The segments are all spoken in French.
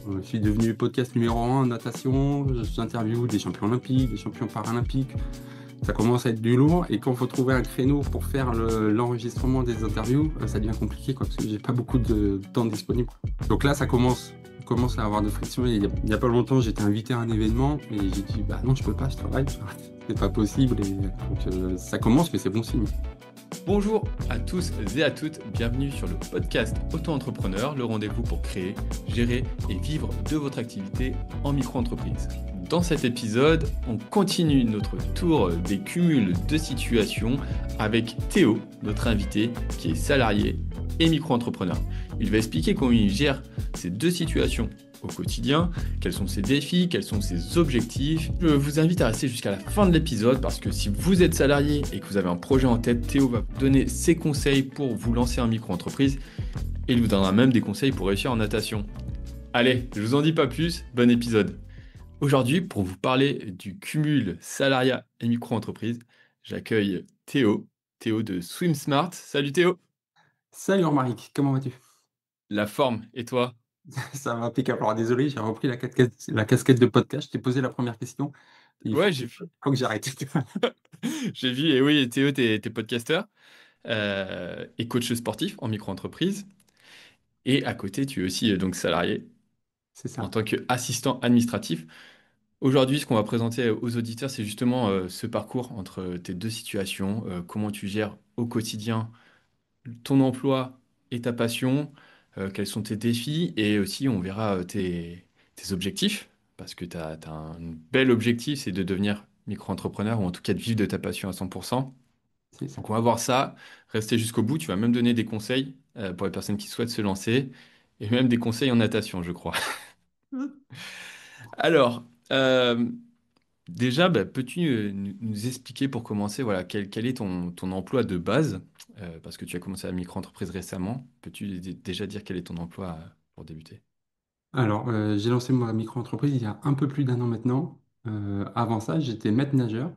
Je suis devenu podcast numéro un en natation. J'interviewe des champions olympiques, des champions paralympiques. Ça commence à être du lourd. Et quand il faut trouver un créneau pour faire l'enregistrement des interviews, ça devient compliqué, quoi, parce que j'ai pas beaucoup de temps disponible. Donc là, ça commence. On commence à avoir de friction. Et il y a pas longtemps, j'étais invité à un événement et j'ai dit, bah non, je peux pas, je travaille. C'est pas possible. Et donc, ça commence, mais c'est bon signe. Bonjour à tous et à toutes, bienvenue sur le podcast Auto-entrepreneur, le rendez-vous pour créer, gérer et vivre de votre activité en micro-entreprise. Dans cet épisode, on continue notre tour des cumuls de situations avec Théo, notre invité, qui est salarié et micro-entrepreneur. Il va expliquer comment il gère ces deux situations au quotidien, quels sont ses défis, quels sont ses objectifs. Je vous invite à rester jusqu'à la fin de l'épisode parce que si vous êtes salarié et que vous avez un projet en tête, Théo va vous donner ses conseils pour vous lancer en micro-entreprise et il vous donnera même des conseils pour réussir en natation. Allez, je vous en dis pas plus, bon épisode. Aujourd'hui, pour vous parler du cumul salariat et micro-entreprise, j'accueille Théo, Théo de Swim Smart. Salut Théo, Salut Romaric, comment vas-tu? la forme et toi? Ça va impeccable. Alors désolé, j'ai repris la casquette de podcast. Je t'ai posé la première question. Il Ouais, faut, j'ai vu. faut que j'arrête. J'ai vu, et oui, Théo, t'es podcasteur. Et coach sportif en micro-entreprise. Et à côté, tu es aussi donc salarié C'est en ça. tant qu'assistant administratif. Aujourd'hui, ce qu'on va présenter aux auditeurs, c'est justement ce parcours entre tes deux situations, comment tu gères au quotidien ton emploi et ta passion, quels sont tes défis, et aussi on verra tes objectifs, parce que tu as un bel objectif, c'est de devenir micro-entrepreneur, ou en tout cas de vivre de ta passion à 100%. C'est ça. Donc on va voir ça, rester jusqu'au bout. Tu vas même donner des conseils pour les personnes qui souhaitent se lancer et même des conseils en natation, je crois. Alors, déjà, peux-tu nous expliquer pour commencer, voilà, quel est ton emploi de base? Parce que tu as commencé la micro-entreprise récemment. Peux-tu déjà dire quel est ton emploi pour débuter? Alors, j'ai lancé ma micro-entreprise il y a un peu plus d'un an maintenant. Avant ça, j'étais maître nageur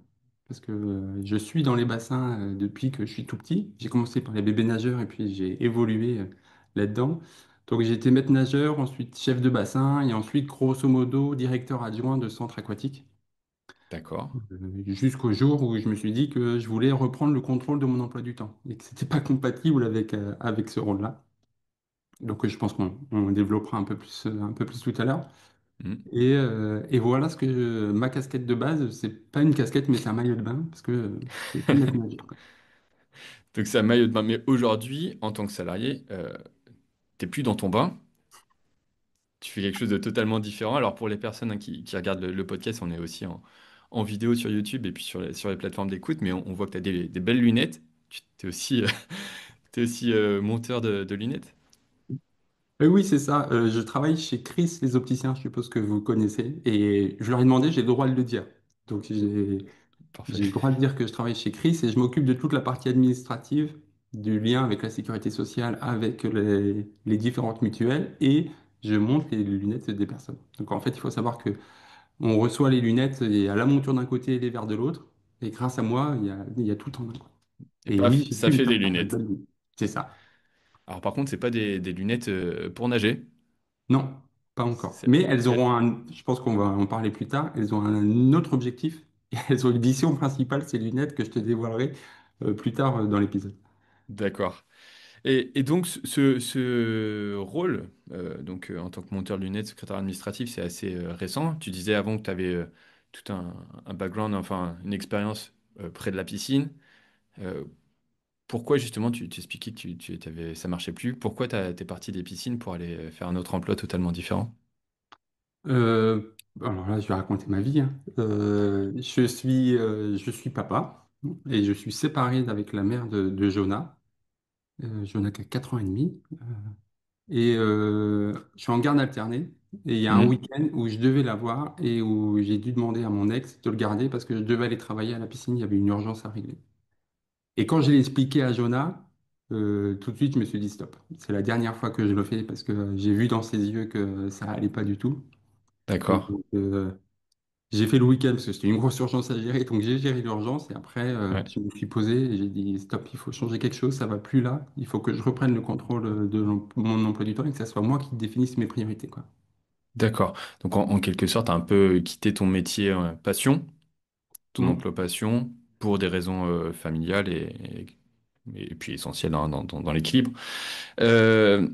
parce que je suis dans les bassins depuis que je suis tout petit. J'ai commencé par les bébés nageurs et puis j'ai évolué là-dedans. Donc, j'ai été maître nageur, ensuite chef de bassin et ensuite, grosso modo, directeur adjoint de centre aquatique. D'accord. Jusqu'au jour où je me suis dit que je voulais reprendre le contrôle de mon emploi du temps et que c'était pas compatible avec ce rôle-là. Donc je pense qu'on développera un peu plus tout à l'heure. Hmm. Et voilà ma casquette de base, c'est pas une casquette mais c'est un maillot de bain parce que je suis maître nageur, quoi. Donc c'est un maillot de bain. Mais aujourd'hui, en tant que salarié, t'es plus dans ton bain. Tu fais quelque chose de totalement différent. Alors pour les personnes qui regardent le podcast, on est aussi en vidéo sur YouTube et puis sur les plateformes d'écoute, mais on voit que tu as des belles lunettes. Tu es aussi, t'es aussi monteur de lunettes. Oui, c'est ça. Je travaille chez Chris les opticiens, je suppose que vous connaissez. Et je leur ai demandé, j'ai le droit de le dire. Donc Parfait. j'ai le droit de dire que je travaille chez Chris et je m'occupe de toute la partie administrative du lien avec la sécurité sociale, avec les différentes mutuelles et je monte les lunettes des personnes. Donc en fait, il faut savoir que on reçoit les lunettes et à la monture d'un côté et les verres de l'autre. Et grâce à moi, il y a tout en un, quoi. Et Et oui, paf, j'ai ça pu me fait des permettre de lunettes. belles lunettes. C'est ça. Alors par contre, c'est pas des lunettes pour nager. Non, pas encore. C'est- Mais elles c'est- auront je pense qu'on va en parler plus tard, elles ont un autre objectif. Et elles ont une mission principale, ces lunettes que je te dévoilerai plus tard dans l'épisode. D'accord. Et donc ce rôle, en tant que monteur de lunettes, secrétaire administratif, c'est assez récent. Tu disais avant que tu avais tout un background, enfin une expérience près de la piscine. Euh, Pourquoi justement tu expliquais que ça marchait plus? Pourquoi t'es parti des piscines pour aller faire un autre emploi totalement différent? Alors là, je vais raconter ma vie, hein. Je suis papa et je suis séparé avec la mère de Jonah. Jonah qui a 4 ans et demi. Et je suis en garde alternée. Et il y a un Mhm. week-end où je devais la voir et où j'ai dû demander à mon ex de le garder parce que je devais aller travailler à la piscine. Il y avait une urgence à régler. Et quand je l'ai expliqué à Jonah, tout de suite, je me suis dit stop. C'est la dernière fois que je le fais parce que j'ai vu dans ses yeux que ça allait pas du tout. Et D'accord. donc, j'ai fait le week-end parce que c'était une grosse urgence à gérer. Donc, j'ai géré l'urgence et après, Ouais. je me suis posé et j'ai dit stop, il faut changer quelque chose. Ça va plus là. Il faut que je reprenne le contrôle de mon emploi du temps et que ce soit moi qui définisse mes priorités, quoi. D'accord. Donc en quelque sorte, tu as un peu quitté ton métier passion, ton Mm. emploi passion, pour des raisons familiales et puis essentielles hein, dans l'équilibre. Euh,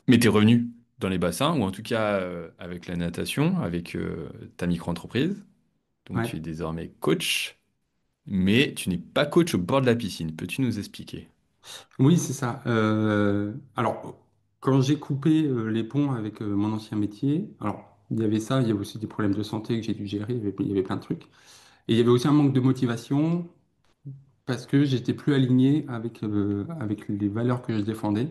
mais tu es revenu dans les bassins, ou en tout cas avec la natation, avec ta micro-entreprise. Donc tu Ouais. es désormais coach, mais tu n'es pas coach au bord de la piscine. Peux-tu nous expliquer? Oui, c'est ça. Alors, quand j'ai coupé les ponts avec mon ancien métier, alors il y avait ça, il y avait aussi des problèmes de santé que j'ai dû gérer, il y avait plein de trucs. Et il y avait aussi un manque de motivation parce que j'étais plus aligné avec les valeurs que je défendais.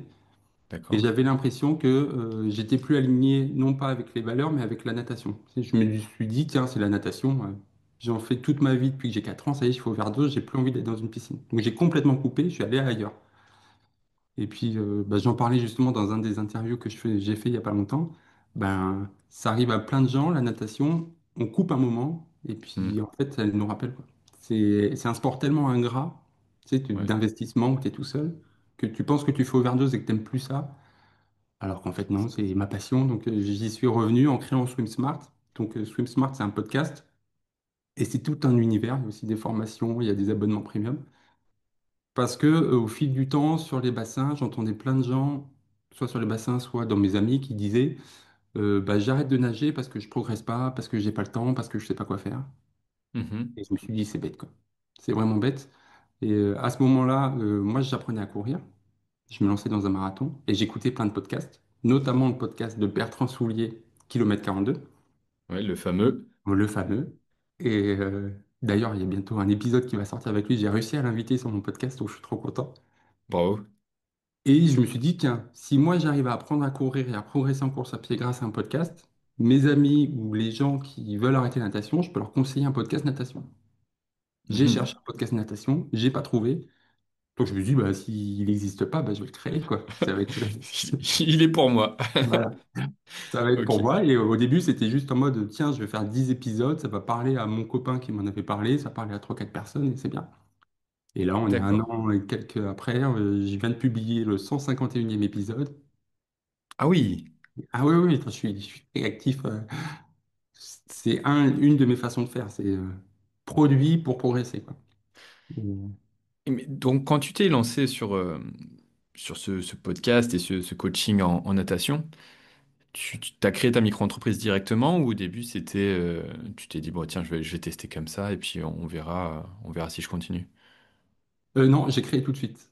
Et D'accord. j'avais l'impression que j'étais plus aligné, non pas avec les valeurs, mais avec la natation. Je me suis dit, tiens, c'est la natation. J'en fais toute ma vie depuis que j'ai 4 ans, ça y est, je suis overdose, j'ai plus envie d'être dans une piscine. Donc j'ai complètement coupé, je suis allé ailleurs. Et puis, bah, j'en parlais justement dans un des interviews que j'ai fait il y a pas longtemps. Ben, ça arrive à plein de gens, la natation, on coupe un moment, et puis Hmm. en fait, elle nous rappelle quoi. C'est un sport tellement ingrat, tu sais, Ouais. d'investissement, où tu es tout seul, que tu penses que tu fais overdose et que tu n'aimes plus ça. Alors qu'en fait, non, c'est ma passion. Donc, j'y suis revenu en créant Swim Smart. Donc, Swim Smart, c'est un podcast. Et c'est tout un univers. Il y a aussi des formations, il y a des abonnements premium. Parce que, au fil du temps, sur les bassins, j'entendais plein de gens, soit sur les bassins, soit dans mes amis, qui disaient bah, j'arrête de nager parce que je progresse pas, parce que j'ai pas le temps, parce que je sais pas quoi faire. Mhm. Et je me suis dit, c'est bête, quoi. C'est vraiment bête. Et à ce moment-là, moi, j'apprenais à courir. Je me lançais dans un marathon et j'écoutais plein de podcasts, notamment le podcast de Bertrand Soulier, Kilomètre 42, Ouais, le fameux. le fameux. Et d'ailleurs, il y a bientôt un épisode qui va sortir avec lui. J'ai réussi à l'inviter sur mon podcast, donc je suis trop content. Bravo. Et je me suis dit, tiens, si moi j'arrive à apprendre à courir et à progresser en course à pied grâce à un podcast, mes amis ou les gens qui veulent arrêter la natation, je peux leur conseiller un podcast natation. J'ai cherché Mhm. un podcast natation, j'ai pas trouvé. Donc je me suis dit, bah, s'il n'existe pas, bah, je vais le créer, quoi. Ça va être... Il est pour moi. Voilà. Ça va être Ok. pour moi. Et au début, c'était juste en mode, tiens, je vais faire 10 épisodes, ça va parler à mon copain qui m'en avait parlé, ça parlait à trois quatre personnes et c'est bien. Et là, on est un D'accord. an et quelques après, je viens de publier le 151e épisode. Ah oui. Ah oui, oui, oui, je suis très actif. C'est une de mes façons de faire, c'est produit pour progresser, quoi. Euh, Donc, quand tu t'es lancé sur ce podcast et ce coaching en natation, tu as créé ta micro-entreprise directement ou au début tu t'es dit, bon, tiens, je vais tester comme ça et puis on verra si je continue. non, j'ai créé tout de suite.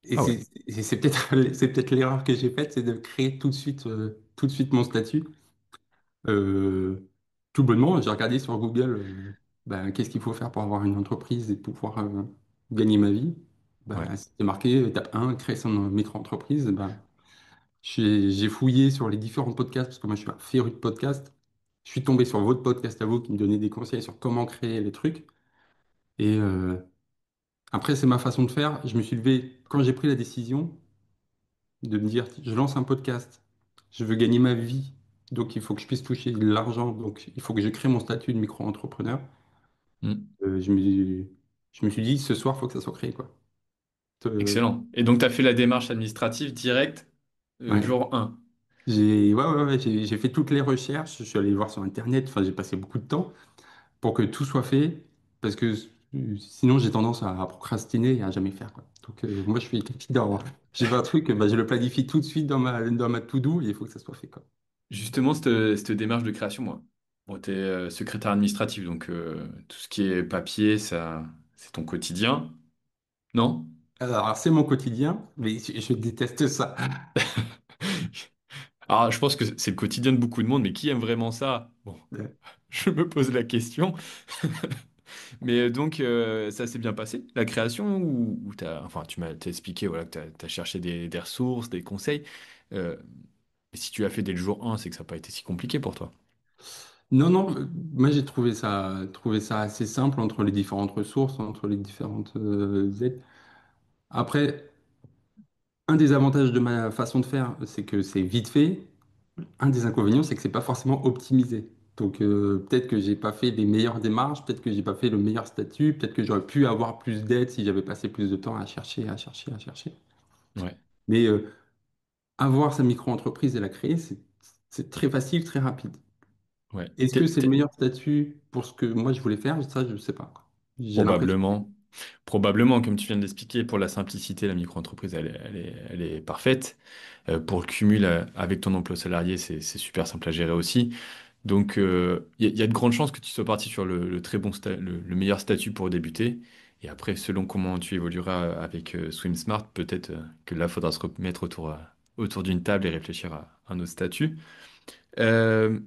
Et Ah ouais, c'est peut-être c'est peut-être l'erreur que j'ai faite, c'est de créer tout de suite mon statut. Euh, Tout bonnement, j'ai regardé sur Google ben, qu'est-ce qu'il faut faire pour avoir une entreprise et pouvoir gagner ma vie. ouais, Ben, c'était marqué étape 1, créer son micro-entreprise. Ben, j'ai fouillé sur les différents podcasts parce que moi je suis un féru de podcasts. Je suis tombé sur votre podcast à vous qui me donnait des conseils sur comment créer les trucs. Et après, c'est ma façon de faire. Je me suis levé quand j'ai pris la décision de me dire je lance un podcast, je veux gagner ma vie. Donc, il faut que je puisse toucher de l'argent. Donc, il faut que je crée mon statut de micro-entrepreneur. Hmm. Euh, je me, je me suis dit, ce soir, il faut que ça soit créé, quoi. Euh, Excellent. Et donc, tu as fait la démarche administrative directe ouais. jour 1. J'ai fait toutes les recherches. Je suis allé voir sur Internet. Enfin, j'ai passé beaucoup de temps pour que tout soit fait. Parce que sinon, j'ai tendance à procrastiner et à jamais faire, quoi. Donc, moi, je suis dans. J'ai fait un truc, bah, je le planifie tout de suite dans ma to-do et il faut que ça soit fait, quoi. Justement, cette démarche de création, moi. Bon, tu es secrétaire administratif, donc tout ce qui est papier, ça, c'est ton quotidien, non? Alors, c'est mon quotidien, mais je déteste ça. Alors, je pense que c'est le quotidien de beaucoup de monde, mais qui aime vraiment ça? Bon, je me pose la question. Mais donc, ça s'est bien passé, la création, ou enfin, t'as expliqué voilà, que tu as cherché des ressources, des conseils. Euh, mais si tu as fait dès le jour 1, c'est que ça n'a pas été si compliqué pour toi. Non, non, moi j'ai trouvé ça assez simple entre les différentes ressources, entre les différentes aides. Après, un des avantages de ma façon de faire, c'est que c'est vite fait. Un des inconvénients, c'est que c'est pas forcément optimisé. Donc peut-être que j'ai pas fait les meilleures démarches, peut-être que j'ai pas fait le meilleur statut, peut-être que j'aurais pu avoir plus d'aide si j'avais passé plus de temps à chercher, à chercher, à chercher. Ouais. Mais avoir sa micro-entreprise et la créer, c'est très facile, très rapide. Ouais. Est-ce que c'est le meilleur statut pour ce que moi je voulais faire? Ça, je ne sais pas. J'ai l'impression. Probablement. Probablement, comme tu viens de l'expliquer, pour la simplicité, la micro-entreprise, elle est parfaite. Pour le cumul avec ton emploi salarié, c'est super simple à gérer aussi. Donc, y a de grandes chances que tu sois parti sur le très le meilleur statut pour débuter. Et après, selon comment tu évolueras avec SwimSmart, peut-être que là, il faudra se remettre autour d'une table et réfléchir à un autre statut. Euh,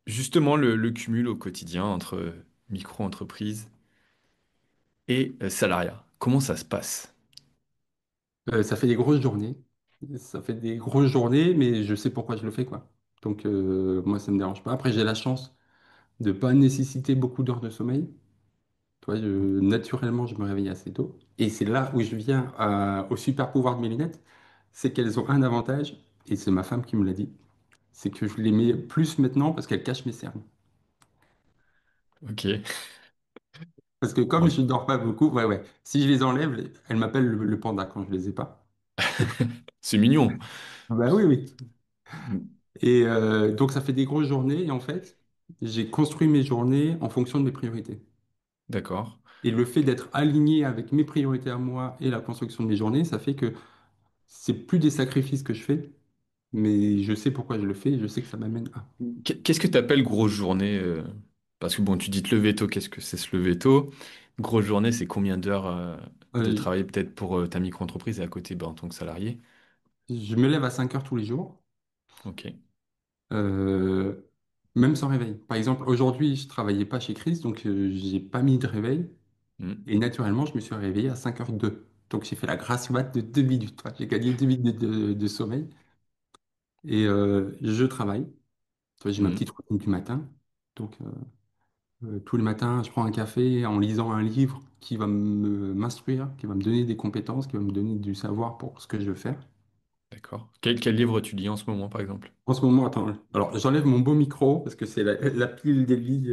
Justement, le cumul au quotidien entre micro-entreprise et salariat, comment ça se passe? Ça fait des grosses journées. Ça fait des grosses journées, mais je sais pourquoi je le fais, quoi. Donc, moi, ça me dérange pas. Après, j'ai la chance de pas nécessiter beaucoup d'heures de sommeil. Toi, naturellement, je me réveille assez tôt. Et c'est là où je viens au super pouvoir de mes lunettes. C'est qu'elles ont un avantage, et c'est ma femme qui me l'a dit, c'est que je les mets plus maintenant parce qu'elles cachent mes cernes. Ok. Parce que comme Bon. je dors pas beaucoup, ouais, ouais. Si je les enlève, elle m'appelle le panda quand je les ai pas. C'est mignon. Bah oui, oui. Et donc ça fait des grosses journées. Et en fait, j'ai construit mes journées en fonction de mes priorités. D'accord. Et le fait d'être aligné avec mes priorités à moi et la construction de mes journées, ça fait que c'est plus des sacrifices que je fais, mais je sais pourquoi je le fais et je sais que ça m'amène à. Qu'est-ce que tu appelles grosse journée parce que bon, tu dis te lever tôt, qu'est-ce que c'est se lever tôt? Grosse journée, c'est combien d'heures de Euh, travail peut-être pour ta micro-entreprise et à côté en tant que salarié? je me lève à 5 heures tous les jours, Ok. euh, même sans réveil. Par exemple, aujourd'hui, je travaillais pas chez Chris, donc j'ai pas mis de réveil. Hmm. Et naturellement, je me suis réveillé à 5h02. Donc j'ai fait la grasse mat de 2 minutes. Enfin, j'ai gagné 2 minutes de sommeil. Et je travaille. Tu vois, j'ai ma Hmm. petite routine du matin. Donc tous les matins, je prends un café en lisant un livre qui va m'instruire, qui va me donner des compétences, qui va me donner du savoir pour ce que je veux faire. D'accord. Quel livre tu lis en ce moment, par exemple? En ce moment, attends, alors j'enlève mon beau micro parce que c'est la pile des vies.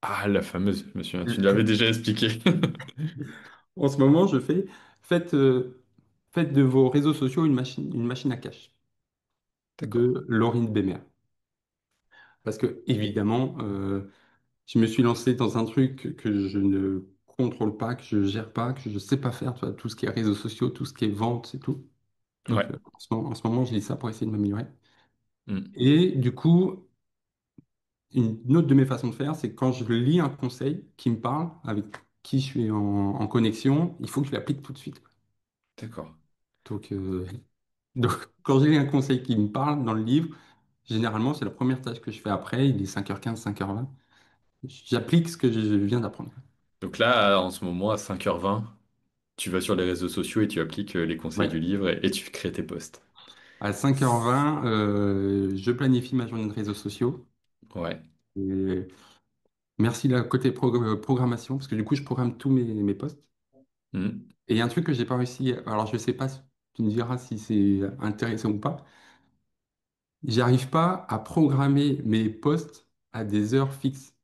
Ah, la fameuse, monsieur, tu l'avais Euh, déjà expliqué. En ce moment, je fais, faites, faites de vos réseaux sociaux une machine à cash D'accord. de Laurine Bemer. Parce que, évidemment, je me suis lancé dans un truc que je ne contrôle pas, que je gère pas, que je ne sais pas faire, tu vois, tout ce qui est réseaux sociaux, tout ce qui est vente, c'est tout. Donc, Ouais. en ce moment, je lis ça pour essayer de m'améliorer. Hmm. Et du coup, une autre de mes façons de faire, c'est quand je lis un conseil qui me parle, avec qui je suis en connexion, il faut que je l'applique tout de suite, quoi. D'accord. Donc, donc, quand j'ai un conseil qui me parle dans le livre, généralement, c'est la première tâche que je fais après. Il est 5h15, 5h20. J'applique ce que je viens d'apprendre. Donc là, en ce moment, à 5h20, tu vas sur les réseaux sociaux et tu appliques les conseils Ouais. du livre et tu crées tes posts. À 5h20, je planifie ma journée de réseaux sociaux. Ouais. Et merci la côté programmation, parce que du coup, je programme tous mes posts. Hmm. Et il y a un truc que j'ai pas réussi. Alors, je sais pas, tu me diras si c'est intéressant ou pas. J'arrive pas à programmer mes posts à des heures fixes.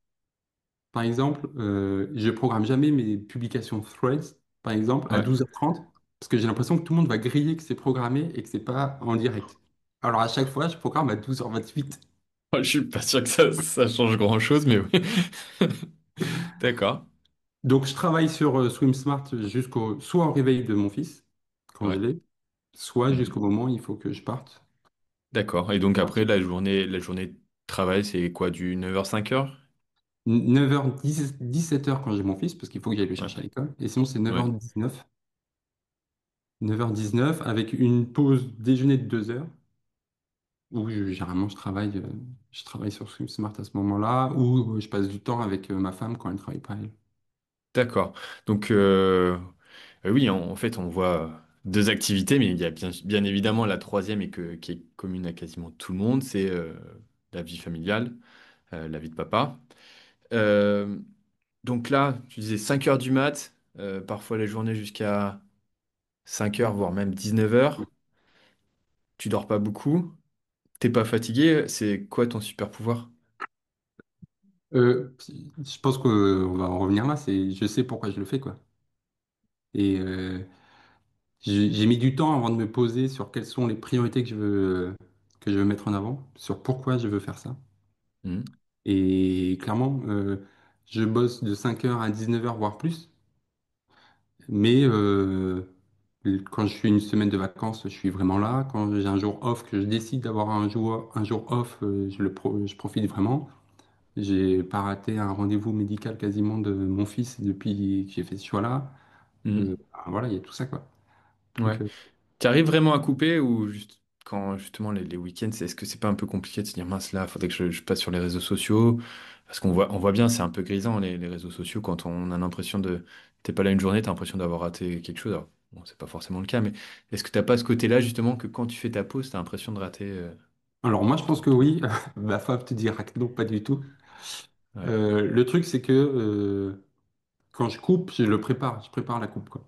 Par exemple, je programme jamais mes publications Threads, par exemple, à Ouais. 12h30, parce que j'ai l'impression que tout le monde va griller que c'est programmé et que c'est pas en direct. Alors à chaque fois, je programme à 12h28. Je suis pas sûr que ça change grand-chose, mais oui. D'accord. Donc je travaille sur SwimSmart jusqu'au soit au réveil de mon fils, quand je Ouais. l'ai, soit Mhm. jusqu'au moment où il faut que je parte. D'accord. Et donc après, la journée de travail, c'est quoi, du 9h, 5h? 9h10, 17h quand j'ai mon fils, parce qu'il faut que j'aille le Ouais. chercher à l'école. Et sinon, c'est Ouais. 9h19. 9h19 avec une pause déjeuner de 2 heures. Où généralement je travaille sur Smart à ce moment-là, ou je passe du temps avec ma femme quand elle travaille pas elle. D'accord. Donc, oui, en fait, on voit deux activités, mais il y a bien évidemment la troisième qui est commune à quasiment tout le monde, c'est la vie familiale, la vie de papa. Euh, donc là, tu disais 5 heures du mat, parfois les journées jusqu'à 5 heures, voire même 19 heures. Tu dors pas beaucoup, t'es pas fatigué, c'est quoi ton super pouvoir? Je pense qu'on va en revenir là, c'est je sais pourquoi je le fais quoi. Et j'ai mis du temps avant de me poser sur quelles sont les priorités que je veux mettre en avant, sur pourquoi je veux faire ça. Mhm. Et clairement, je bosse de 5 heures à 19 heures, voire plus. Mais quand je suis une semaine de vacances, je suis vraiment là. Quand j'ai un jour off, que je décide d'avoir un jour off, je profite vraiment. J'ai pas raté un rendez-vous médical quasiment de mon fils depuis que j'ai fait ce choix-là. Mhm. Voilà, il y a tout ça, quoi. Ouais. Donc, Tu arrives vraiment à couper ou juste quand justement les week-ends, est-ce que c'est pas un peu compliqué de se dire mince là, faudrait que je passe sur les réseaux sociaux? Parce qu'on voit bien, c'est un peu grisant les réseaux sociaux quand on a l'impression de t'es pas là une journée, t'as l'impression d'avoir raté quelque chose. Alors, bon, c'est pas forcément le cas, mais est-ce que t'as pas ce côté-là justement que quand tu fais ta pause, t'as l'impression de rater alors moi, je pense que oui. Ma femme te dira que non, pas du tout. ouais, Le truc, c'est que quand je coupe, je le prépare. Je prépare la coupe, quoi.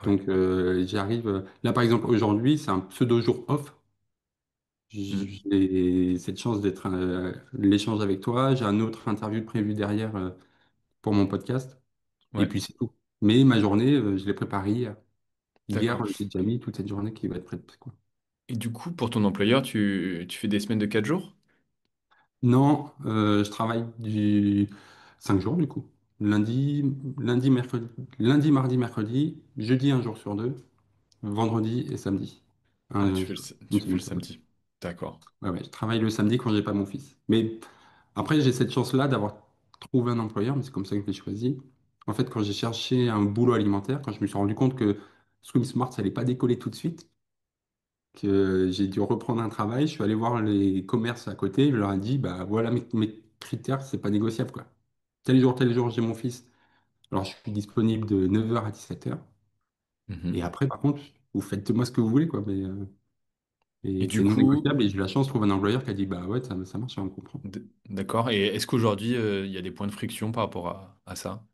ouais. Donc, j'y arrive. Là, par exemple, aujourd'hui, c'est un pseudo jour off. Mm. J'ai cette chance d'être l'échange avec toi. J'ai un autre interview prévu derrière pour mon podcast. Et Ouais, puis, c'est tout. Mais ma journée, je l'ai préparée hier. Hier, d'accord. j'ai déjà mis toute cette journée qui va être prête, quoi. Et du coup, pour ton employeur, tu fais des semaines de 4 jours? Non, je travaille du 5 jours du coup. Lundi, mercredi, lundi, mardi, mercredi, jeudi un jour sur deux, vendredi et samedi. Ah, Une tu fais semaine le sur deux. samedi. D'accord. Ouais, ouais, je travaille le samedi quand j'ai pas mon fils. Mais après, j'ai cette chance-là d'avoir trouvé un employeur, mais c'est comme ça que je l'ai choisi. En fait, quand j'ai cherché un boulot alimentaire, quand je me suis rendu compte que Swim Smart, ça allait pas décoller tout de suite, que j'ai dû reprendre un travail. Je suis allé voir les commerces à côté. Je leur ai dit, bah voilà mes critères, c'est pas négociable, quoi. Tel jour, j'ai mon fils. Alors, je suis disponible de 9 heures à 17 heures. Et Mhm. après, par contre, vous faites de moi ce que vous voulez, quoi. Mais, Et et du c'est non coup, négociable. Et j'ai eu la chance de trouver un employeur qui a dit, bah ouais, ça marche, on comprend. d'accord. Et est-ce qu'aujourd'hui, il y a des points de friction par rapport à ça?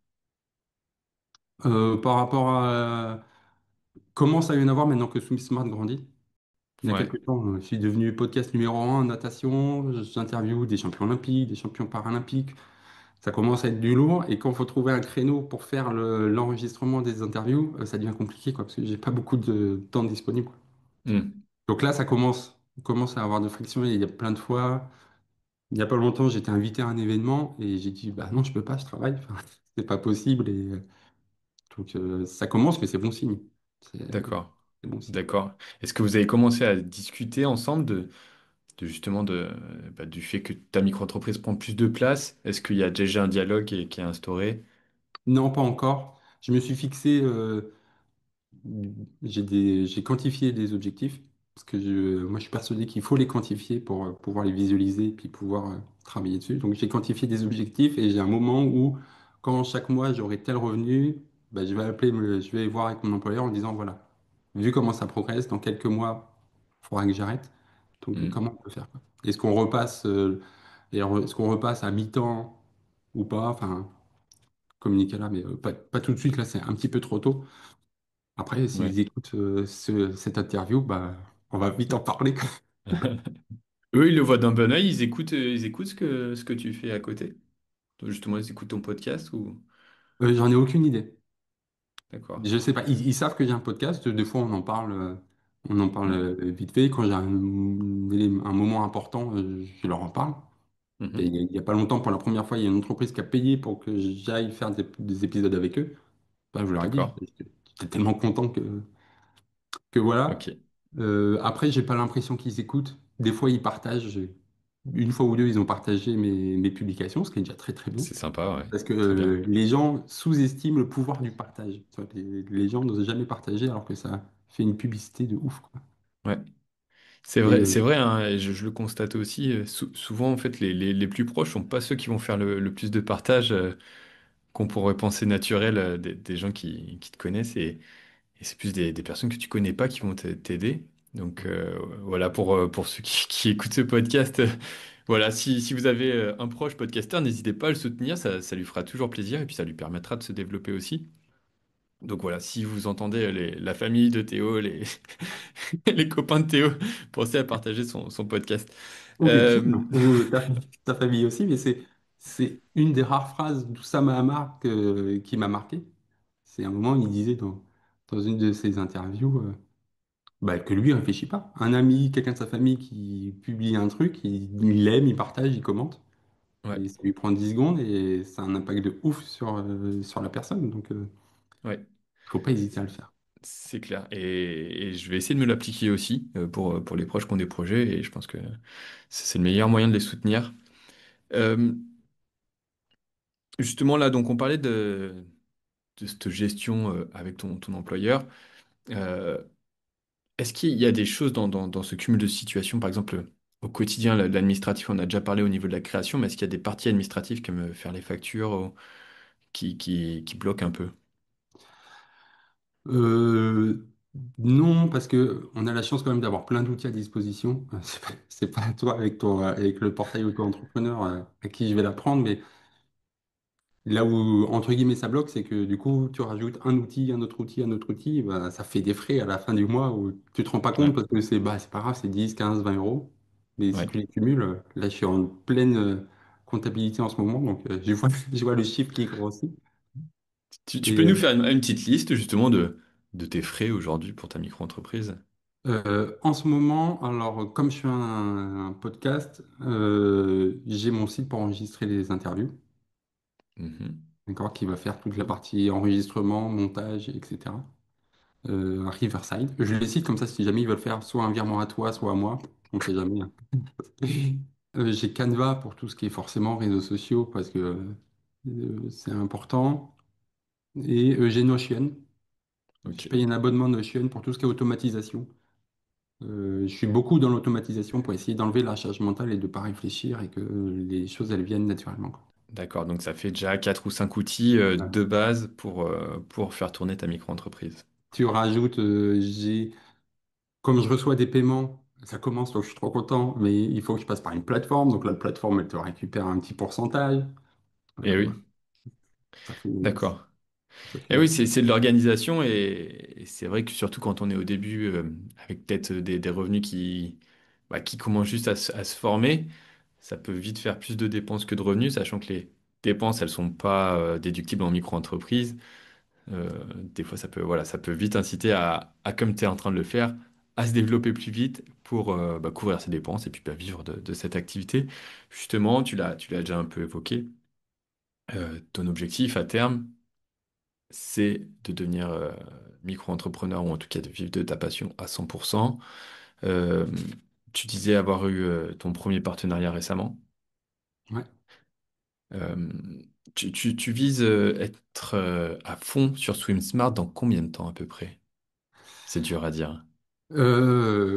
Par rapport à comment ça vient d'avoir maintenant que Swim Smart grandit. Il y a Ouais. quelques temps, je suis devenu podcast numéro un en natation. J'interviewe des champions olympiques, des champions paralympiques. Ça commence à être du lourd et quand il faut trouver un créneau pour faire l'enregistrement des interviews, ça devient compliqué quoi, parce que j'ai pas beaucoup de temps disponible, quoi. Hmm. Donc là, on commence à avoir de friction et il y a plein de fois, il y a pas longtemps, j'étais invité à un événement et j'ai dit bah non, je peux pas, je travaille, enfin, c'est pas possible et donc ça commence, mais c'est bon signe. D'accord. C'est bon signe. D'accord. Est-ce que vous avez commencé à discuter ensemble de justement bah, du fait que ta micro-entreprise prend plus de place? Est-ce qu'il y a déjà un dialogue qui est instauré? Non, pas encore. Je me suis fixé. J'ai quantifié des objectifs parce que moi je suis persuadé qu'il faut les quantifier pour pouvoir les visualiser et puis pouvoir travailler dessus. Donc j'ai quantifié des objectifs et j'ai un moment où quand chaque mois j'aurai tel revenu, bah, je vais voir avec mon employeur en disant voilà, vu comment ça progresse, dans quelques mois, il faudra que j'arrête. Donc Hmm. comment on peut faire quoi? Est-ce qu'on repasse est-ce qu'on repasse à mi-temps ou pas? Enfin, communiquer là, mais pas tout de suite là, c'est un petit peu trop tôt. Après, Ouais. s'ils écoutent cette interview, bah, on va vite en parler, quoi. Eux, ils le voient d'un bon œil, ils écoutent ce que tu fais à côté. Justement, ils écoutent ton podcast ou... J'en ai aucune idée. D'accord. Je sais pas. Ils savent que j'ai un podcast. Des fois, on en parle Hmm. vite fait. Quand j'ai un moment important, je leur en parle. Et Mhm. il y a pas longtemps, pour la première fois, il y a une entreprise qui a payé pour que j'aille faire des épisodes avec eux. Bah, je leur ai dit, D'accord. j'étais tellement content que voilà. Ok. Après, j'ai pas l'impression qu'ils écoutent. Des fois, ils partagent. Une fois ou deux, ils ont partagé mes publications, ce qui est déjà très très bon. C'est sympa, ouais. Parce que Très bien. les gens sous-estiment le pouvoir du partage. Tu vois, les gens n'osent jamais partager alors que ça fait une publicité de ouf, quoi. Ouais. Et C'est vrai, hein, et je le constate aussi. Souvent, en fait, les plus proches sont pas ceux qui vont faire le plus de partage qu'on pourrait penser naturel des gens qui te connaissent. Et c'est plus des personnes que tu connais pas qui vont t'aider. Donc voilà, pour ceux qui écoutent ce podcast, voilà, si vous avez un proche podcasteur, n'hésitez pas à le soutenir, ça lui fera toujours plaisir et puis ça lui permettra de se développer aussi. Donc voilà, si vous entendez la famille de Théo, les copains de Théo, pensez à partager son podcast. ou les Euh, films, ou ta famille aussi, mais c'est une des rares phrases d'Oussama Hamar qui m'a marqué. C'est un moment, il disait dans une de ses interviews bah, que lui, il réfléchit pas. Un ami, quelqu'un de sa famille qui publie un truc, il l'aime, il partage, il commente. Ouais, Et ça lui prend 10 secondes et ça a un impact de ouf sur la personne. Donc, ouais, il faut pas hésiter à le faire. c'est clair. Et je vais essayer de me l'appliquer aussi pour les proches qui ont des projets et je pense que c'est le meilleur moyen de les soutenir. Euh, Justement, là, donc on parlait de cette gestion avec ton employeur. Euh, Est-ce qu'il y a des choses dans ce cumul de situations, par exemple, au quotidien, l'administratif, on a déjà parlé au niveau de la création, mais est-ce qu'il y a des parties administratives comme faire les factures qui bloquent un peu? Euh, non, parce que on a la chance quand même d'avoir plein d'outils à disposition. C'est pas toi avec le portail auto-entrepreneur à qui je vais l'apprendre, mais là où, entre guillemets, ça bloque, c'est que du coup, tu rajoutes un outil, un autre outil, un autre outil, bah, ça fait des frais à la fin du mois où tu te rends pas Ouais, compte parce que c'est pas grave, c'est 10, 15, 20 euros. Mais si ouais. tu les cumules, là, je suis en pleine comptabilité en ce moment, donc je vois le chiffre qui grossit. Tu Et peux nous faire une petite liste justement de tes frais aujourd'hui pour ta micro-entreprise? en ce moment, alors comme je fais un podcast, j'ai mon site pour enregistrer les interviews, Mhm. d'accord, qui va faire toute la partie enregistrement, montage, etc. À Riverside. Je les cite comme ça si jamais ils veulent faire soit un virement à toi, soit à moi. On ne sait jamais, hein. J'ai Canva pour tout ce qui est forcément réseaux sociaux parce que c'est important. Et j'ai Notion. Je Ok. paye un abonnement Notion pour tout ce qui est automatisation. Je suis beaucoup dans l'automatisation pour essayer d'enlever la charge mentale et de ne pas réfléchir et que les choses elles viennent naturellement, quoi. D'accord, donc ça fait déjà 4 ou 5 outils Voilà. de base pour faire tourner ta micro-entreprise. Tu rajoutes, comme je reçois des paiements, ça commence, donc je suis trop content, mais il faut que je passe par une plateforme. Donc la plateforme, elle te récupère un petit pourcentage. Et Ouais, oui, ça fait, d'accord. ça Et fait. oui, c'est de l'organisation et c'est vrai que surtout quand on est au début, avec peut-être des revenus qui commencent juste à se former, ça peut vite faire plus de dépenses que de revenus, sachant que les dépenses, elles sont pas déductibles en micro-entreprise. Des fois, ça peut vite inciter comme tu es en train de le faire, à se développer plus vite pour couvrir ses dépenses et puis vivre de cette activité. Justement, tu l'as déjà un peu évoqué. Ton objectif à terme, c'est de devenir micro-entrepreneur ou en tout cas de vivre de ta passion à 100%. Euh, Tu disais avoir eu ton premier partenariat récemment. Ouais. Euh, tu vises être à fond sur Swim Smart dans combien de temps à peu près? C'est dur à dire.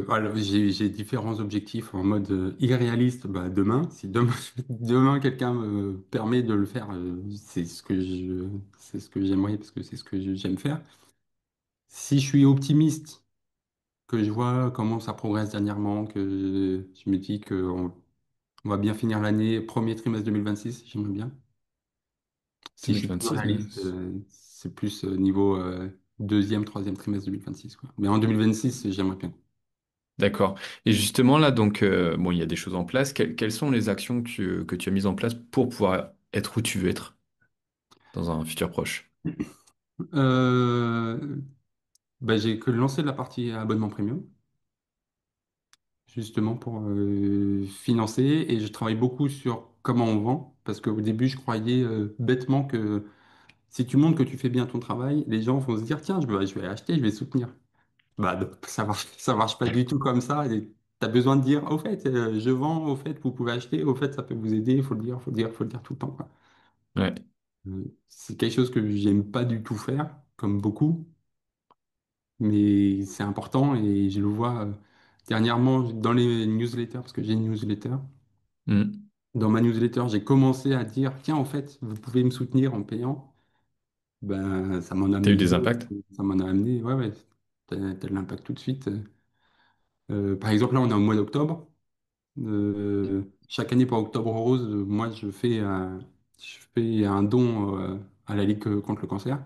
Alors, j'ai différents objectifs en mode irréaliste. Bah, demain, si demain, demain quelqu'un me permet de le faire, c'est ce que j'aimerais parce que c'est ce que j'aime faire. Si je suis optimiste, que je vois comment ça progresse dernièrement, que je me dis on va bien finir l'année, premier trimestre 2026, j'aimerais bien. Si je suis plus 2026, ouais. réaliste, c'est plus niveau deuxième, troisième trimestre 2026, quoi. Mais en 2026, j'aimerais bien. D'accord. Et justement, là, donc, bon, il y a des choses en place. Quelles sont les actions que tu as mises en place pour pouvoir être où tu veux être dans un futur proche? Euh, Bah, j'ai que lancé la partie abonnement premium, justement pour financer, et je travaille beaucoup sur comment on vend, parce qu'au début, je croyais bêtement que si tu montres que tu fais bien ton travail, les gens vont se dire, tiens, je vais acheter, je vais soutenir. Bah, non, ça marche pas du tout comme ça. Tu as besoin de dire, au fait, je vends, au fait, vous pouvez acheter, au fait, ça peut vous aider, il faut le dire, faut le dire, faut le dire tout le temps, quoi. Ouais. C'est quelque chose que j'aime pas du tout faire, comme beaucoup, mais c'est important et je le vois dernièrement dans les newsletters, parce que j'ai une newsletter. Hmm. Dans ma newsletter, j'ai commencé à dire, tiens, en fait, vous pouvez me soutenir en payant. Ben, ça m'en a T'as eu amené, des impacts? ouais, ouais, t'as de l'impact tout de suite. Par exemple, là, on est au mois d'octobre. Chaque année pour Octobre Rose, moi, je fais un don à la Ligue contre le cancer.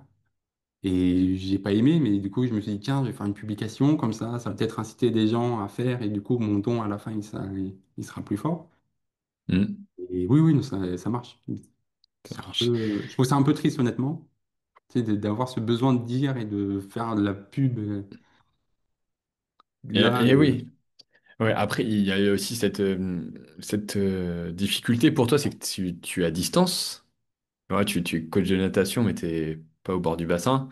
Et j'ai pas aimé, mais du coup, je me suis dit, tiens, je vais faire une publication, comme ça va peut-être inciter des gens à faire, et du coup, mon don à la fin, il sera plus fort. Hmm. Et oui, oui, non, ça marche. Ça marche. Je trouve ça un peu triste, honnêtement, tu sais, d'avoir ce besoin de dire et de faire de la pub. Là, Et oui. Ouais, après, il y a aussi cette difficulté pour toi, c'est que tu es à distance. Ouais, tu es coach de natation, mais t'es pas au bord du bassin.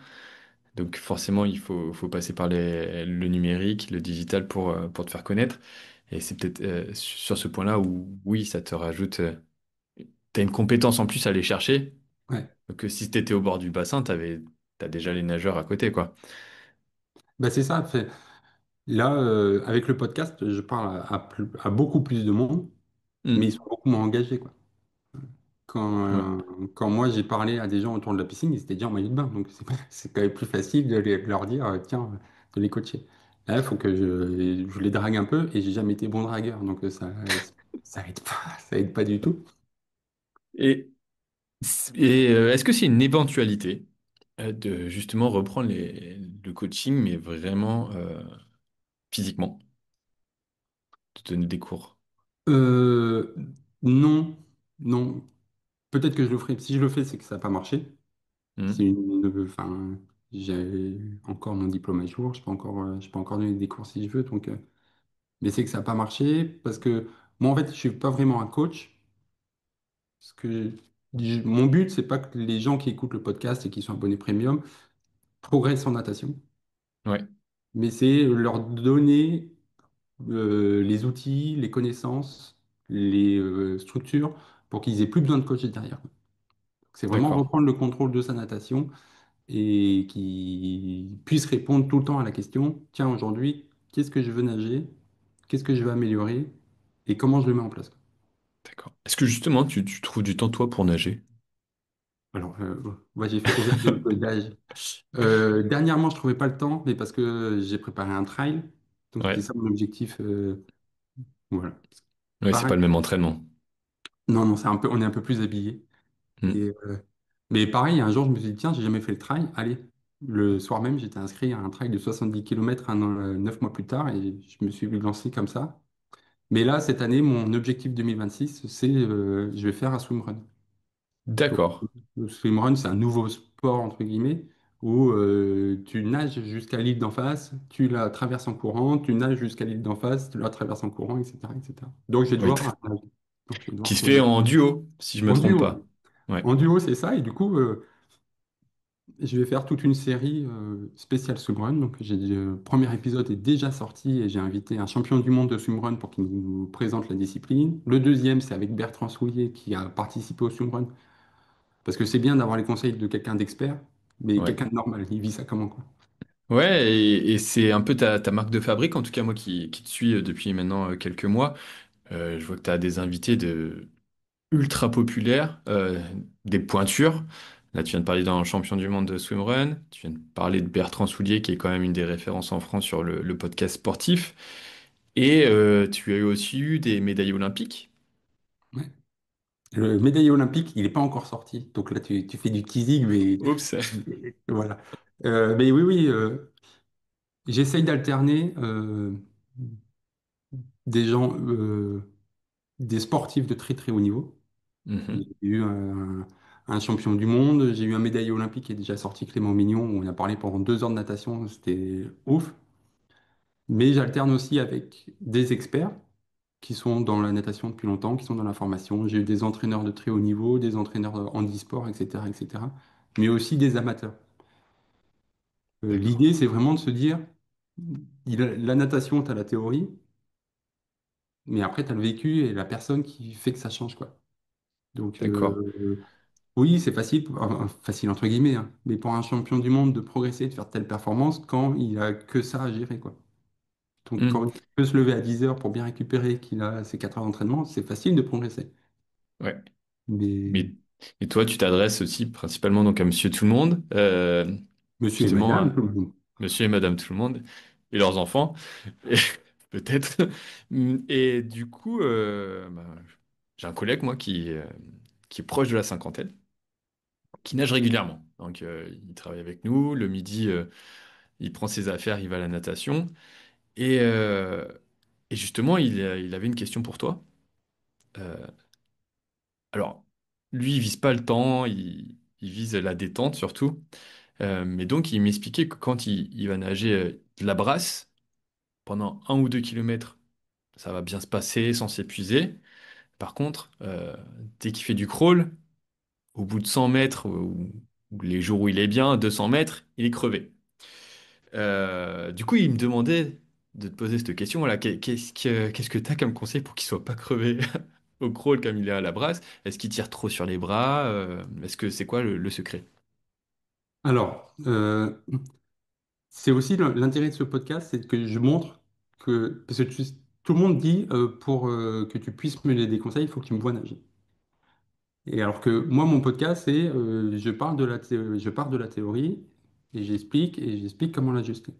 Donc forcément, il faut passer par le numérique, le digital pour te faire connaître. Et c'est peut-être sur ce point-là où, oui, ça te rajoute. T'as une compétence en plus à aller chercher. Ouais. Donc si t'étais au bord du bassin, t'as déjà les nageurs à côté, quoi. Bah, c'est ça. Là, avec le podcast, je parle à beaucoup plus de monde, mais ils Hmm. sont beaucoup moins engagés, quoi. Ouais, Quand moi j'ai parlé à des gens autour de la piscine, ils étaient déjà en maillot de bain. Donc c'est quand même plus facile de leur dire, tiens, de les coacher. Là, il faut que je les drague un peu et j'ai jamais été bon dragueur. Donc ça aide pas, ça aide pas du tout. Et, est-ce que c'est une éventualité de justement reprendre le coaching, mais vraiment physiquement, de donner des cours? Euh, non, non. Peut-être que je le ferai. Si je le fais, c'est que ça n'a pas marché. Hmm. Enfin, j'ai encore mon diplôme à jour. Je peux encore donner des cours si je veux. Mais c'est que ça n'a pas marché parce que moi, en fait, je suis pas vraiment un coach. Parce que mon but, c'est pas que les gens qui écoutent le podcast et qui sont abonnés premium progressent en natation, Ouais, mais c'est leur donner les outils, les connaissances, les structures pour qu'ils aient plus besoin de coach derrière. C'est vraiment d'accord, reprendre le contrôle de sa natation et qu'ils puissent répondre tout le temps à la question, tiens, aujourd'hui, qu'est-ce que je veux nager? Qu'est-ce que je veux améliorer? Et comment je le mets en place? d'accord. Est-ce que justement, tu trouves du temps, toi, pour nager? Alors, moi, j'ai fait overdose d'âge. Dernièrement, je trouvais pas le temps, mais parce que j'ai préparé un trail. Donc, c'était Ouais, ça mon objectif. Voilà. ouais, c'est Pareil. pas le même entraînement. Non, non, on est un peu plus habillé. Hmm. Et, mais pareil, un jour, je me suis dit, tiens, j'ai jamais fait le trail. Allez. Le soir même, j'étais inscrit à un trail de 70 km 9 mois plus tard et je me suis lancé comme ça. Mais là, cette année, mon objectif 2026, c'est je vais faire un swimrun. Donc, D'accord, le swimrun, c'est un nouveau sport, entre guillemets, où tu nages jusqu'à l'île d'en face, tu la traverses en courant, tu nages jusqu'à l'île d'en face, tu la traverses en courant, etc., etc. Donc, je vais oui, devoir nager. Donc, je vais devoir qui se fait courir. en duo, si je me En trompe duo. pas. Ouais, En duo, c'est ça. Et du coup, je vais faire toute une série spéciale swimrun. Donc, le premier épisode est déjà sorti et j'ai invité un champion du monde de swimrun pour qu'il nous présente la discipline. Le deuxième, c'est avec Bertrand Soulier qui a participé au swimrun. Parce que c'est bien d'avoir les conseils de quelqu'un d'expert, mais ouais. quelqu'un de normal, il vit ça comment, quoi. Ouais, et c'est un peu ta marque de fabrique, en tout cas moi qui te suis depuis maintenant quelques mois. Je vois que tu as des invités ultra populaires, des pointures. Là, tu viens de parler d'un champion du monde de swimrun. Tu viens de parler de Bertrand Soulier, qui est quand même une des références en France sur le podcast sportif. Et tu as aussi eu des médailles olympiques. Ouais. Le médaillé olympique, il n'est pas encore sorti. Donc là, tu fais du teasing, Oups. mais voilà. Mais oui, oui, j'essaye d'alterner des gens, des sportifs de très très haut niveau. J'ai Mhm. eu un champion du monde, j'ai eu un médaillé olympique qui est déjà sorti, Clément Mignon, où on a parlé pendant 2 heures de natation, c'était ouf. Mais j'alterne aussi avec des experts qui sont dans la natation depuis longtemps, qui sont dans la formation. J'ai eu des entraîneurs de très haut niveau, des entraîneurs handisport, etc., etc., mais aussi des amateurs. D'accord. L'idée, c'est vraiment de se dire, la natation, tu as la théorie, mais après, tu as le vécu et la personne qui fait que ça change, quoi. Donc, D'accord. oui, c'est facile, facile entre guillemets, hein, mais pour un champion du monde de progresser, de faire telle performance quand il a que ça à gérer, quoi. Donc, Hmm. quand il peut se lever à 10 heures pour bien récupérer, qu'il a ses 4 heures d'entraînement, c'est facile de progresser. Ouais. Mais Mais, et toi, tu t'adresses aussi principalement donc à Monsieur Tout le Monde, monsieur et justement madame, à tout le monde. Monsieur et Madame Tout le Monde et leurs enfants, et- peut-être. Et du coup, bah, j'ai un collègue moi qui est proche de la cinquantaine, qui nage régulièrement. Donc, il travaille avec nous. Le midi, il prend ses affaires, il va à la natation. Et, euh, et justement, il avait une question pour toi. Euh, alors, lui, il vise pas le temps, il vise la détente surtout. Mais donc, il m'expliquait que quand il va nager de la brasse pendant 1 ou 2 kilomètres ça va bien se passer sans s'épuiser. Par contre, dès qu'il fait du crawl, au bout de 100 mètres, ou les jours où il est bien, 200 mètres, il est crevé. Du coup, il me demandait de te poser cette question, voilà, qu'est-ce que tu as comme conseil pour qu'il soit pas crevé au crawl comme il est à la brasse? Est-ce qu'il tire trop sur les bras? Est-ce que c'est quoi le secret? Alors, c'est aussi l'intérêt de ce podcast, c'est que je montre que, parce que tout le monde dit, pour que tu puisses me donner des conseils, il faut que tu me vois nager. Et alors que moi, mon podcast, c'est je pars de la théorie et j'explique comment l'ajuster.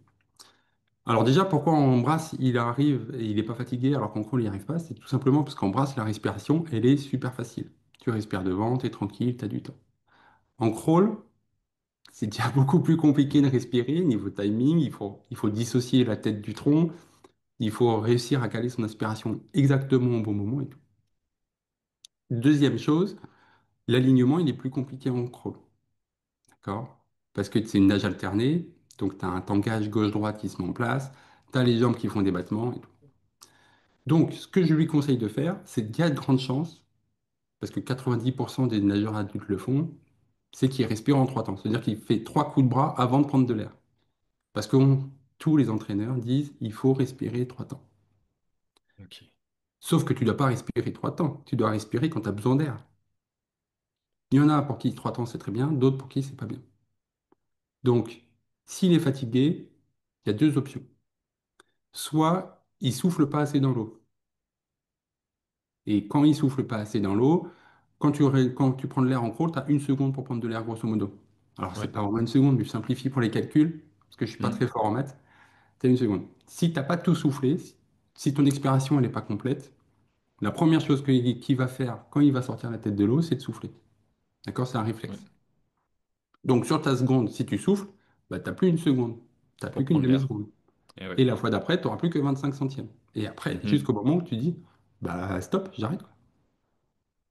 Alors déjà, pourquoi en brasse, il arrive et il n'est pas fatigué alors qu'en crawl, il n'y arrive pas? C'est tout simplement parce qu'en brasse, la respiration, elle est super facile. Tu respires devant, tu es tranquille, tu as du temps. En crawl, c'est déjà beaucoup plus compliqué de respirer. Niveau timing, il faut dissocier la tête du tronc, il faut réussir à caler son inspiration exactement au bon moment et tout. Deuxième chose, l'alignement, il est plus compliqué en crawl. D'accord? Parce que c'est une nage alternée, donc tu as un tankage gauche-droite qui se met en place, tu as les jambes qui font des battements et tout. Donc, ce que je lui conseille de faire, c'est qu'il y a de grandes chances, parce que 90% des nageurs adultes le font, c'est qu'il respire en trois temps. C'est-à-dire qu'il fait trois coups de bras avant de prendre de l'air. Parce que tous les entraîneurs disent il faut respirer trois temps. Ok. Sauf que tu ne dois pas respirer trois temps. Tu dois respirer quand tu as besoin d'air. Il y en a pour qui trois temps c'est très bien, d'autres pour qui c'est pas bien. Donc, s'il est fatigué, il y a deux options. Soit il souffle pas assez dans l'eau. Et quand il souffle pas assez dans l'eau, quand tu prends de l'air en crawl, tu as une seconde pour prendre de l'air, grosso modo. Alors, c'est Ouais. pas vraiment une seconde, mais je simplifie pour les calculs, parce que je suis pas Hmm. très fort en maths. Tu as une seconde. Si tu n'as pas tout soufflé, si ton expiration elle n'est pas complète, la première chose qu'il va faire quand il va sortir la tête de l'eau, c'est de souffler. D'accord? C'est un Ouais. réflexe. Donc, sur ta seconde, si tu souffles, bah, tu n'as plus une seconde. Tu n'as Pour plus qu'une prendre l'air. demi-seconde. Et ouais. Et la fois d'après, tu n'auras plus que 25 centièmes. Et après, Mhm. jusqu'au moment où tu dis, bah stop, j'arrête.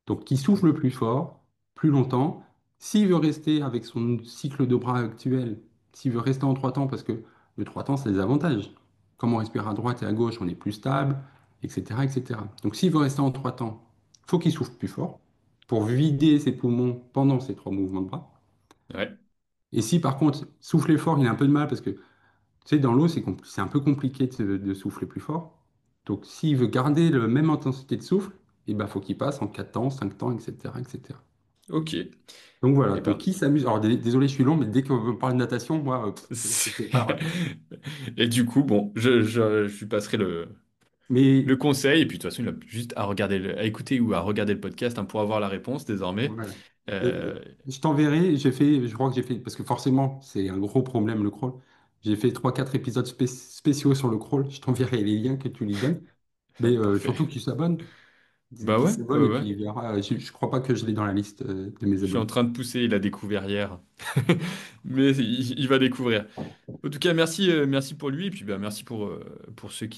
Donc, qui souffle plus fort, plus longtemps. S'il veut rester avec son cycle de bras actuel, s'il veut rester en trois temps, parce que le trois temps, c'est des avantages. Comme on respire à droite et à gauche, on est plus stable, etc., etc. Donc, s'il veut rester en trois temps, faut qu'il souffle plus fort pour vider ses poumons pendant ces trois mouvements de bras. Ouais. Et si par contre, souffler fort, il a un peu de mal parce que, tu sais, dans l'eau, c'est un peu compliqué de souffler plus fort. Donc, s'il veut garder la même intensité de souffle, il ben, faut qu'il passe en 4 temps, 5 temps, etc., etc. Ok. Donc voilà, Eh donc ben. qui s'amuse? Alors désolé, je suis long, mais dès qu'on parle de natation, moi, je sais pas. Ouais. Et du coup, bon, je lui passerai le Mais conseil. Et puis, de toute façon, il a juste à regarder, à écouter ou à regarder le podcast, hein, pour avoir la réponse désormais. voilà. Euh, Je t'enverrai, je crois que j'ai fait, parce que forcément, c'est un gros problème le crawl. J'ai fait trois quatre épisodes spéciaux sur le crawl. Je t'enverrai les liens que tu lui donnes. Mais Parfait. surtout qu'il s'abonne. Bah Qu'il ouais, s'abonne ouais, et ouais. puis il verra. Je crois pas que je l'ai dans la liste de mes Je suis en abonnés. train de pousser, il a découvert hier. Mais il va découvrir. En tout cas, merci, merci pour lui, et puis bah, merci pour ceux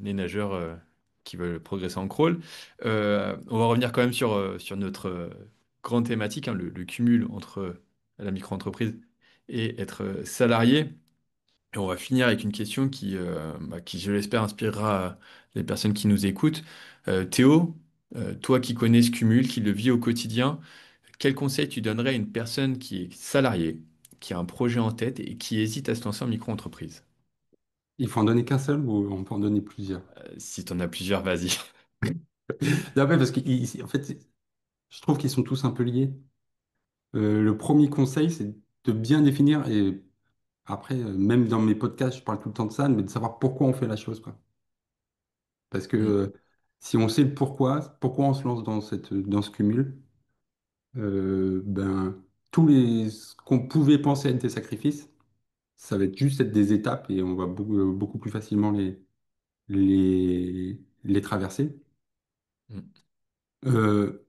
les nageurs, qui veulent progresser en crawl. On va revenir quand même sur notre, grande thématique, hein, le cumul entre, la micro-entreprise et être, salarié. Et on va finir avec une question qui, je l'espère, inspirera, les personnes qui nous écoutent. Théo, toi qui connais ce cumul, qui le vis au quotidien, quel conseil tu donnerais à une personne qui est salariée, qui a un projet en tête et qui hésite à se lancer en micro-entreprise? Il faut en donner qu'un seul ou on peut en donner plusieurs? Si tu en as plusieurs, vas-y. Non, mais parce qu'en fait, je trouve qu'ils sont tous un peu liés. Le premier conseil, c'est de bien définir, et après, même dans mes podcasts, je parle tout le temps de ça, mais de savoir pourquoi on fait la chose, quoi. Parce que Mm, si on sait le pourquoi on se lance dans ce cumul, ben, ce qu'on pouvait penser être des sacrifices, ça va être juste être des étapes et on va beaucoup plus facilement les traverser. mm. Euh,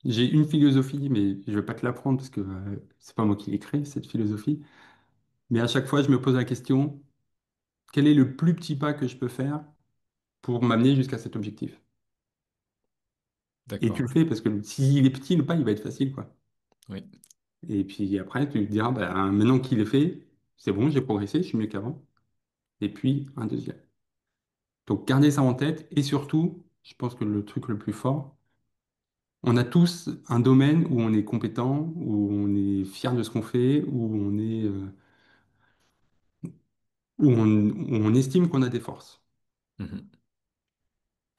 j'ai une philosophie, mais je vais pas te l'apprendre parce que c'est pas moi qui l'ai créée, cette philosophie. Mais à chaque fois, je me pose la question, quel est le plus petit pas que je peux faire pour m'amener jusqu'à cet objectif? Et tu D'accord. le fais parce que s'il est petit, le pas, il va être facile, quoi. Oui. Et puis après, tu te diras, bah, maintenant qu'il est fait, c'est bon, j'ai progressé, je suis mieux qu'avant. Et puis, un deuxième. Donc, gardez ça en tête. Et surtout, je pense que le truc le plus fort, on a tous un domaine où on est compétent, où on est fier de ce qu'on fait, où on estime qu'on a des forces. Mhm.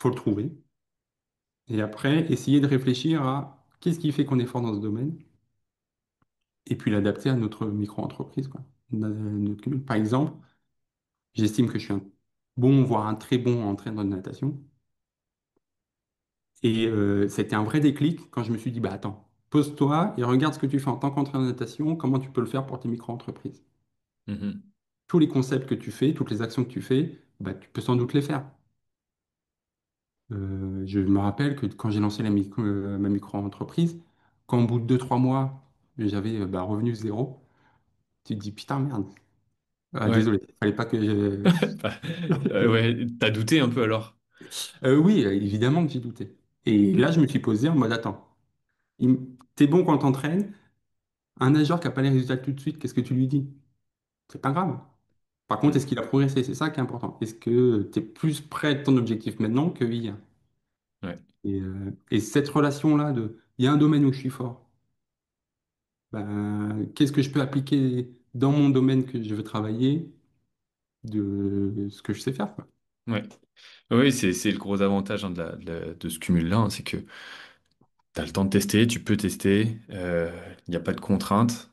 Faut le trouver. Et après, essayer de réfléchir à qu'est-ce qui fait qu'on est fort dans ce domaine, et puis l'adapter à notre micro-entreprise, quoi. Par exemple, j'estime que je suis un bon, voire un très bon entraîneur de natation. Et c'était un vrai déclic quand je me suis dit, bah attends, pose-toi et regarde ce que tu fais en tant qu'entraîneur de natation, comment tu peux le faire pour tes micro-entreprises. Mhm. Tous les concepts que tu fais, toutes les actions que tu fais, bah, tu peux sans doute les faire. Je me rappelle que quand j'ai lancé ma micro-entreprise, quand au bout de 2, 3 mois, j'avais revenu zéro, tu te dis, putain, merde. Ah, Ouais. désolé, fallait pas que je... Bah, ouais, t'as douté un peu alors. Oui, évidemment que j'ai douté. Et là, je me suis posé en mode, attends, t'es bon quand t'entraînes, un nageur qui n'a pas les résultats tout de suite, qu'est-ce que tu lui dis? C'est pas grave. Par contre, est-ce Mhm. qu'il a progressé? C'est ça qui est important. Est-ce que tu es plus près de ton objectif maintenant que hier? Ouais. Et cette relation-là il y a un domaine où je suis fort. Ben, qu'est-ce que je peux appliquer dans mon domaine que je veux travailler de ce que je sais faire, quoi. Ouais. Oui, c'est le gros avantage hein, de ce cumul-là, hein, c'est que tu as le temps de tester, tu peux tester, il n'y a pas de contraintes.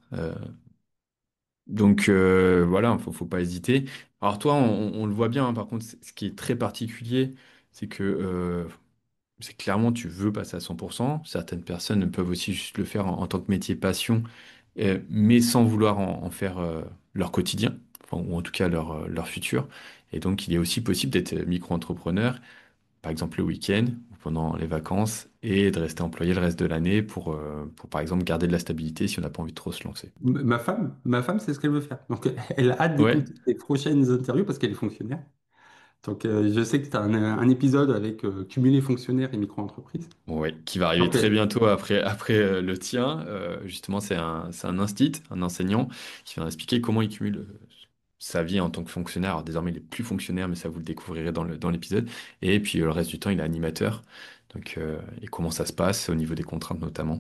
Donc voilà, faut pas hésiter. Alors toi, on le voit bien, hein, par contre, ce qui est très particulier, c'est que c'est clairement tu veux passer à 100%. Certaines personnes peuvent aussi juste le faire en tant que métier passion, mais sans vouloir en faire leur quotidien, enfin, ou en tout cas leur futur. Et donc il est aussi possible d'être micro-entrepreneur par exemple le week-end ou pendant les vacances, et de rester employé le reste de l'année pour, par exemple, garder de la stabilité si on n'a pas envie de trop se lancer. Ma femme, c'est ce qu'elle veut faire. Donc, elle a hâte Ouais, d'écouter les prochaines interviews parce qu'elle est fonctionnaire. Donc, je sais que tu as un épisode avec cumuler fonctionnaire et micro-entreprise. ouais, qui va arriver Donc, très bientôt après le tien. Justement, c'est un instit, un enseignant, qui vient expliquer comment il cumule sa vie en tant que fonctionnaire. Alors, désormais, il est plus fonctionnaire, mais ça, vous le découvrirez dans l'épisode. Et puis, le reste du temps, il est animateur. Donc, et comment ça se passe au niveau des contraintes notamment.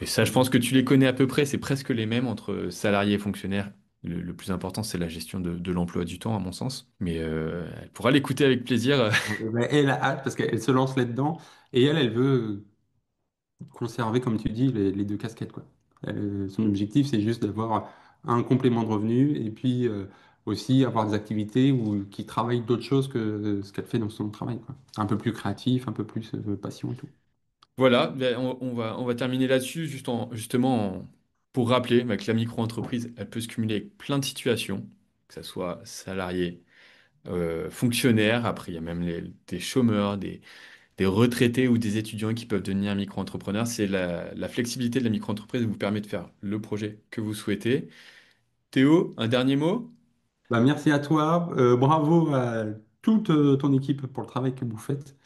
Mais ça, je pense que tu les connais à peu près, c'est presque les mêmes entre salariés et fonctionnaires. Le plus important, c'est la gestion de l'emploi du temps, à mon sens. Mais elle pourra l'écouter avec plaisir. ben, elle a hâte parce qu'elle se lance là-dedans et elle veut conserver, comme tu dis, les deux casquettes, quoi. Son objectif, c'est juste d'avoir un complément de revenu et puis aussi avoir des activités qui travaillent d'autres choses que ce qu'elle fait dans son travail, quoi. Un peu plus créatif, un peu plus passion et tout. Voilà, ben, on va terminer là-dessus, pour rappeler bah, que la micro-entreprise, elle peut se cumuler avec plein de situations, que ce soit salarié, fonctionnaire, après il y a même des chômeurs, des retraités ou des étudiants qui peuvent devenir micro-entrepreneurs. C'est la flexibilité de la micro-entreprise qui vous permet de faire le projet que vous souhaitez. Théo, un dernier mot? Bah, merci à toi. Bravo à toute ton équipe pour le travail que vous faites.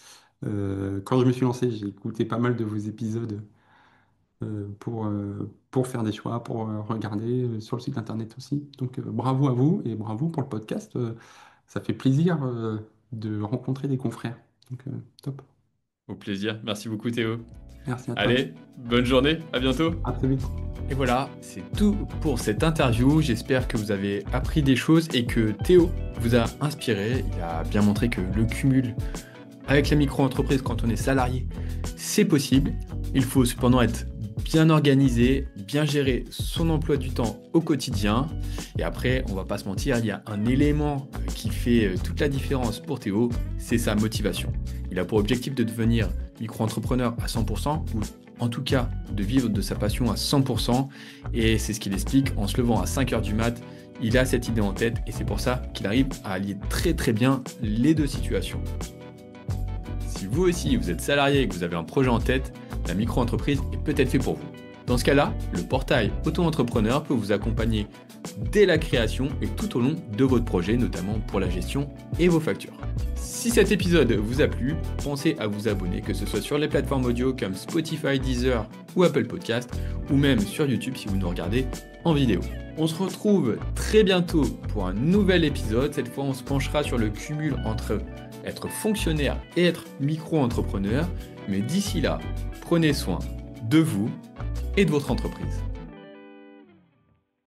Quand je me suis lancé, j'ai écouté pas mal de vos épisodes pour faire des choix, pour regarder sur le site internet aussi. Donc bravo à vous et bravo pour le podcast. Ça fait plaisir de rencontrer des confrères. Donc top. Au plaisir. Merci beaucoup Théo. Merci à toi. Allez, bonne journée, à bientôt. À très vite. Et voilà, c'est tout pour cette interview. J'espère que vous avez appris des choses et que Théo vous a inspiré. Il a bien montré que le cumul avec la micro-entreprise quand on est salarié, c'est possible. Il faut cependant être bien organisé, bien gérer son emploi du temps au quotidien. Et après, on va pas se mentir, il y a un élément qui fait toute la différence pour Théo, c'est sa motivation. Il a pour objectif de devenir micro-entrepreneur à 100%, ou en tout cas de vivre de sa passion à 100%. Et c'est ce qu'il explique en se levant à 5h du mat. Il a cette idée en tête et c'est pour ça qu'il arrive à allier très très bien les deux situations. Si vous aussi vous êtes salarié et que vous avez un projet en tête, la micro-entreprise est peut-être fait pour vous. Dans ce cas-là, le portail Auto-entrepreneur peut vous accompagner dès la création et tout au long de votre projet, notamment pour la gestion et vos factures. Si cet épisode vous a plu, pensez à vous abonner, que ce soit sur les plateformes audio comme Spotify, Deezer ou Apple Podcast, ou même sur YouTube si vous nous regardez en vidéo. On se retrouve très bientôt pour un nouvel épisode. Cette fois, on se penchera sur le cumul entre être fonctionnaire et être micro-entrepreneur. Mais d'ici là, prenez soin de vous et de votre entreprise.